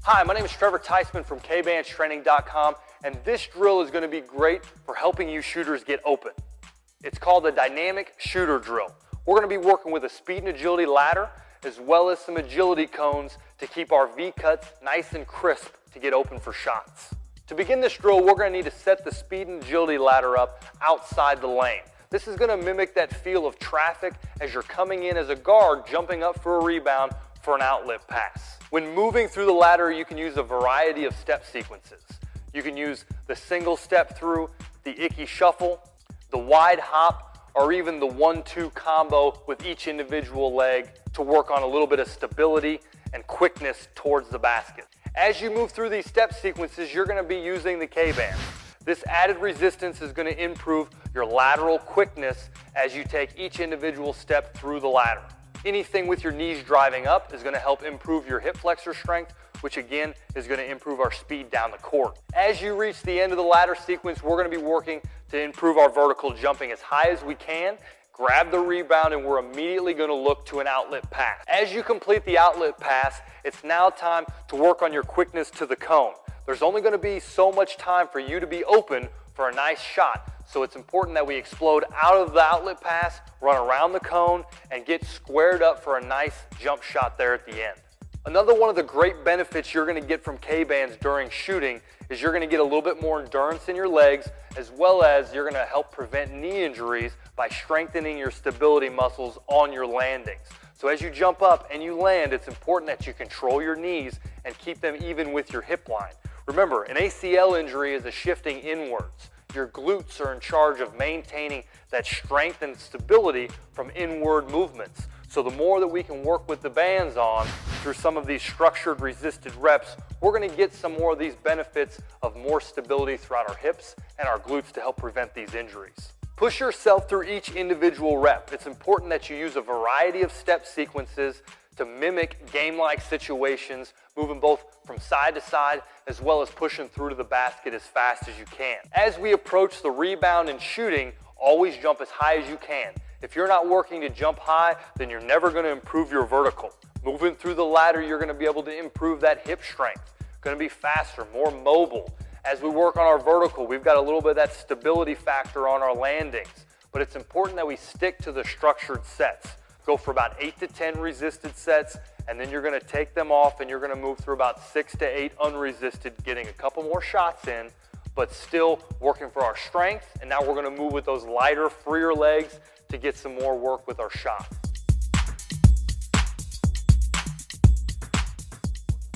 Hi, my name is Trevor Teisman from Kbandstraining.com, and this drill is going to be great for helping you shooters get open. It's called the Dynamic Shooter Drill. We're going to be working with a speed and agility ladder as well as some agility cones to keep our V-cuts nice and crisp to get open for shots. To begin this drill, we're going to need to set the speed and agility ladder up outside the lane. This is going to mimic that feel of traffic as you're coming in as a guard, jumping up for a rebound for an outlet pass. When moving through the ladder, you can use a variety of step sequences. You can use the single step through, the icky shuffle, the wide hop, or even the 1-2 combo with each individual leg to work on a little bit of stability and quickness towards the basket. As you move through these step sequences, you're going to be using the Kbands. This added resistance is going to improve your lateral quickness as you take each individual step through the ladder. Anything with your knees driving up is going to help improve your hip flexor strength, which again is going to improve our speed down the court. As you reach the end of the ladder sequence, we're going to be working to improve our vertical jumping as high as we can, grab the rebound, and we're immediately going to look to an outlet pass. As you complete the outlet pass, it's now time to work on your quickness to the cone. There's only going to be so much time for you to be open for a nice shot. So it's important that we explode out of the outlet pass, run around the cone, and get squared up for a nice jump shot there at the end. Another one of the great benefits you're going to get from Kbands during shooting is you're going to get a little bit more endurance in your legs, as well as you're going to help prevent knee injuries by strengthening your stability muscles on your landings. So as you jump up and you land, it's important that you control your knees and keep them even with your hip line. Remember, an ACL injury is a shifting inwards. Your glutes are in charge of maintaining that strength and stability from inward movements. So the more that we can work with the bands on through some of these structured resisted reps, we're going to get some more of these benefits of more stability throughout our hips and our glutes to help prevent these injuries. Push yourself through each individual rep. It's important that you use a variety of step sequences to mimic game-like situations, moving both from side to side as well as pushing through to the basket as fast as you can. As we approach the rebound and shooting, always jump as high as you can. If you're not working to jump high, then you're never going to improve your vertical. Moving through the ladder, you're going to be able to improve that hip strength. Going to be faster, more mobile. As we work on our vertical, we've got a little bit of that stability factor on our landings, but it's important that we stick to the structured sets. Go for about 8 to 10 resisted sets, and then you're going to take them off and you're going to move through about 6 to 8 unresisted, getting a couple more shots in, but still working for our strength. And now we're going to move with those lighter, freer legs to get some more work with our shot.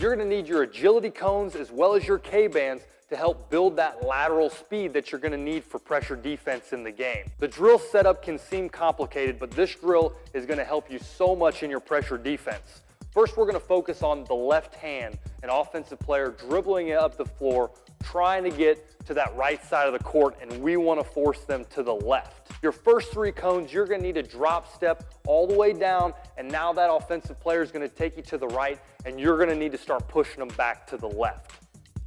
You're going to need your agility cones as well as your Kbands to help build that lateral speed that you're going to need for pressure defense in the game. The drill setup can seem complicated, but this drill is going to help you so much in your pressure defense. First, we're going to focus on the left hand, an offensive player dribbling it up the floor, trying to get to that right side of the court, and we want to force them to the left. Your first 3 cones, you're going to need a drop step all the way down, and now that offensive player is going to take you to the right, and you're going to need to start pushing them back to the left.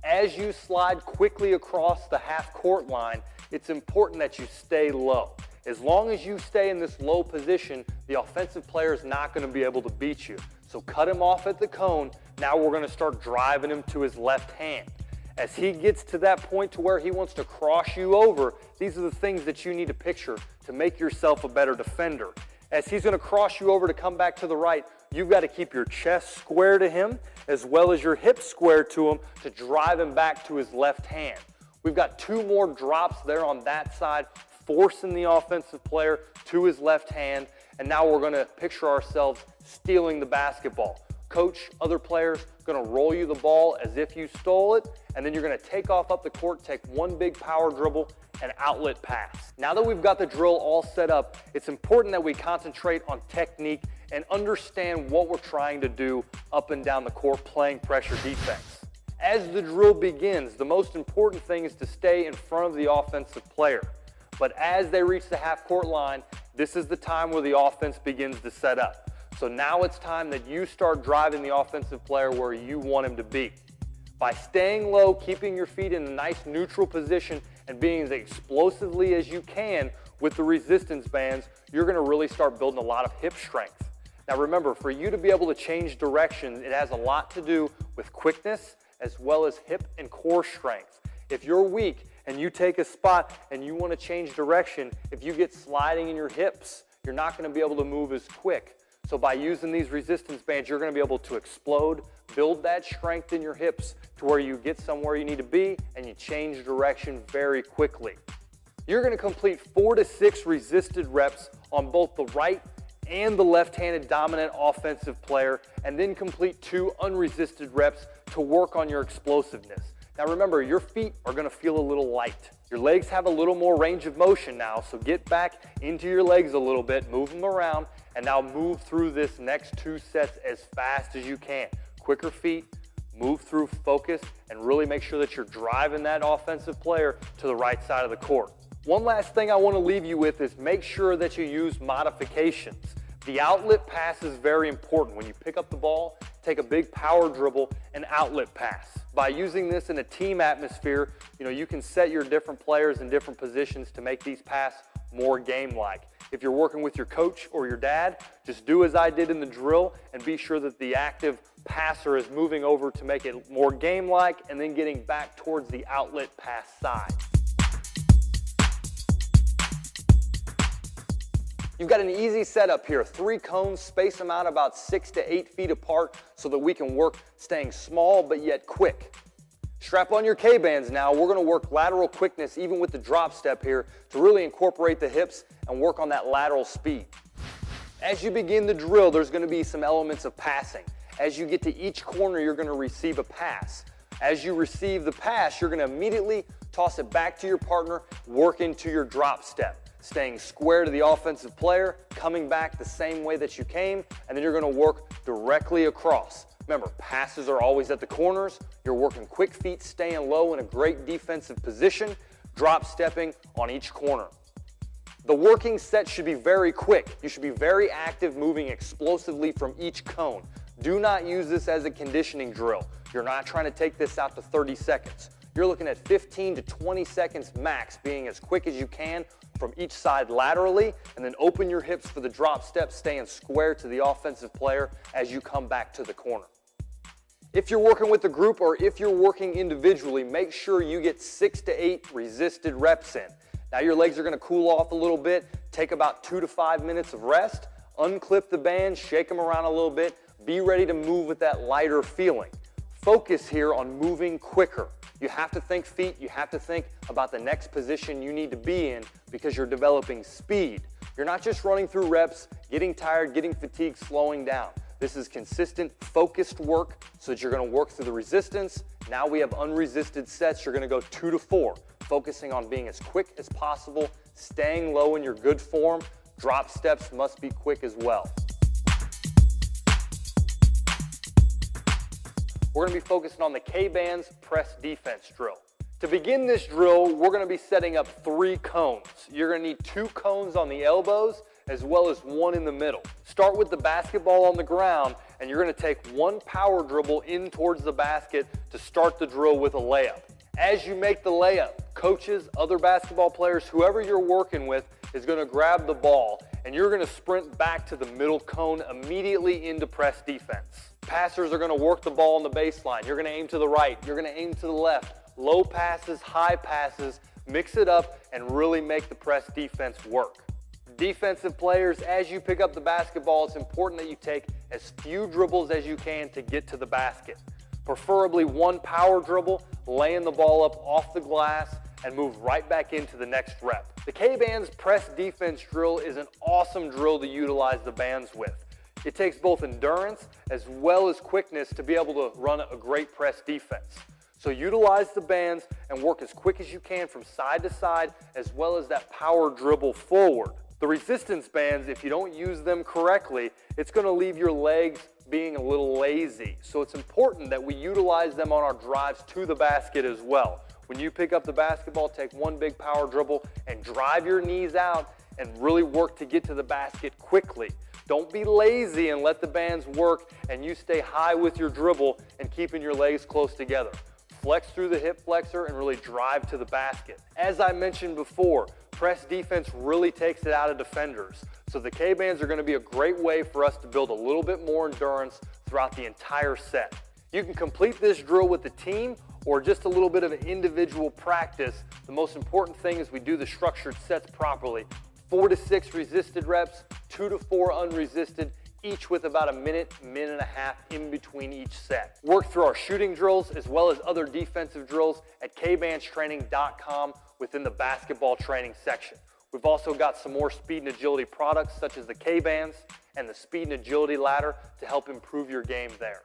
As you slide quickly across the half-court line, it's important that you stay low. As long as you stay in this low position, the offensive player is not going to be able to beat you. So cut him off at the cone. Now we're going to start driving him to his left hand. As he gets to that point to where he wants to cross you over, these are the things that you need to picture to make yourself a better defender. As he's going to cross you over to come back to the right, you've got to keep your chest square to him as well as your hips square to him to drive him back to his left hand. We've got 2 more drops there on that side, forcing the offensive player to his left hand, and now we're going to picture ourselves stealing the basketball. Coach, other players, going to roll you the ball as if you stole it, and then you're going to take off up the court, take one big power dribble, and outlet pass. Now that we've got the drill all set up, it's important that we concentrate on technique and understand what we're trying to do up and down the court playing pressure defense. As the drill begins, the most important thing is to stay in front of the offensive player. But as they reach the half-court line, this is the time where the offense begins to set up. So now it's time that you start driving the offensive player where you want him to be. By staying low, keeping your feet in a nice neutral position, and being as explosively as you can with the resistance bands, you're going to really start building a lot of hip strength. Now remember, for you to be able to change direction, it has a lot to do with quickness as well as hip and core strength. If you're weak and you take a spot and you want to change direction, if you get sliding in your hips, you're not going to be able to move as quick. So by using these resistance bands, you're going to be able to explode, build that strength in your hips to where you get somewhere you need to be and you change direction very quickly. You're going to complete 4 to 6 resisted reps on both the right and the left-handed dominant offensive player, and then complete 2 unresisted reps to work on your explosiveness. Now remember, your feet are going to feel a little light. Your legs have a little more range of motion now, so get back into your legs a little bit, move them around, and now move through this next 2 sets as fast as you can. Quicker feet, move through, focus, and really make sure that you're driving that offensive player to the right side of the court. One last thing I want to leave you with is make sure that you use modifications. The outlet pass is very important. When you pick up the ball, take a big power dribble and outlet pass. By using this in a team atmosphere, you can set your different players in different positions to make these passes more game-like. If you're working with your coach or your dad, just do as I did in the drill and be sure that the active passer is moving over to make it more game-like and then getting back towards the outlet pass side. You've got an easy setup here. 3 cones, space them out about 6 to 8 feet apart so that we can work staying small but yet quick. Strap on your Kbands now. We're gonna work lateral quickness even with the drop step here to really incorporate the hips and work on that lateral speed. As you begin the drill, there's gonna be some elements of passing. As you get to each corner, you're gonna receive a pass. As you receive the pass, you're gonna immediately toss it back to your partner, work into your drop step. Staying square to the offensive player, coming back the same way that you came, and then you're gonna work directly across. Remember, passes are always at the corners. You're working quick feet, staying low in a great defensive position, drop stepping on each corner. The working set should be very quick. You should be very active, moving explosively from each cone. Do not use this as a conditioning drill. You're not trying to take this out to 30 seconds. You're looking at 15 to 20 seconds max, being as quick as you can from each side laterally, and then open your hips for the drop step, staying square to the offensive player as you come back to the corner. If you're working with a group or if you're working individually, make sure you get 6 to 8 resisted reps in. Now your legs are gonna cool off a little bit, take about 2 to 5 minutes of rest, unclip the band, shake them around a little bit, be ready to move with that lighter feeling. Focus here on moving quicker. You have to think feet, you have to think about the next position you need to be in because you're developing speed. You're not just running through reps, getting tired, getting fatigued, slowing down. This is consistent, focused work so that you're gonna work through the resistance. Now we have unresisted sets, you're gonna go 2 to 4, focusing on being as quick as possible, staying low in your good form. Drop steps must be quick as well. We're gonna be focusing on the Kbands press defense drill. To begin this drill, we're gonna be setting up 3 cones. You're gonna need 2 cones on the elbows as well as 1 in the middle. Start with the basketball on the ground and you're gonna take 1 power dribble in towards the basket to start the drill with a layup. As you make the layup, coaches, other basketball players, whoever you're working with is gonna grab the ball and you're gonna sprint back to the middle cone immediately into press defense. Passers are gonna work the ball on the baseline. You're gonna aim to the right, you're gonna aim to the left. Low passes, high passes, mix it up and really make the press defense work. Defensive players, as you pick up the basketball, it's important that you take as few dribbles as you can to get to the basket. Preferably 1 power dribble, laying the ball up off the glass and move right back into the next rep. The Kbands press defense drill is an awesome drill to utilize the bands with. It takes both endurance as well as quickness to be able to run a great press defense. So utilize the bands and work as quick as you can from side to side as well as that power dribble forward. The resistance bands, if you don't use them correctly, it's going to leave your legs being a little lazy. So it's important that we utilize them on our drives to the basket as well. When you pick up the basketball, take 1 big power dribble and drive your knees out and really work to get to the basket quickly. Don't be lazy and let the bands work and you stay high with your dribble and keeping your legs close together. Flex through the hip flexor and really drive to the basket. As I mentioned before, press defense really takes it out of defenders. So the Kbands are going to be a great way for us to build a little bit more endurance throughout the entire set. You can complete this drill with the team or just a little bit of an individual practice. The most important thing is we do the structured sets properly. 4 to 6 resisted reps, 2 to 4 unresisted, each with about a minute, minute and a half in between each set. Work through our shooting drills as well as other defensive drills at Kbandstraining.com within the basketball training section. We've also got some more speed and agility products such as the Kbands and the speed and agility ladder to help improve your game there.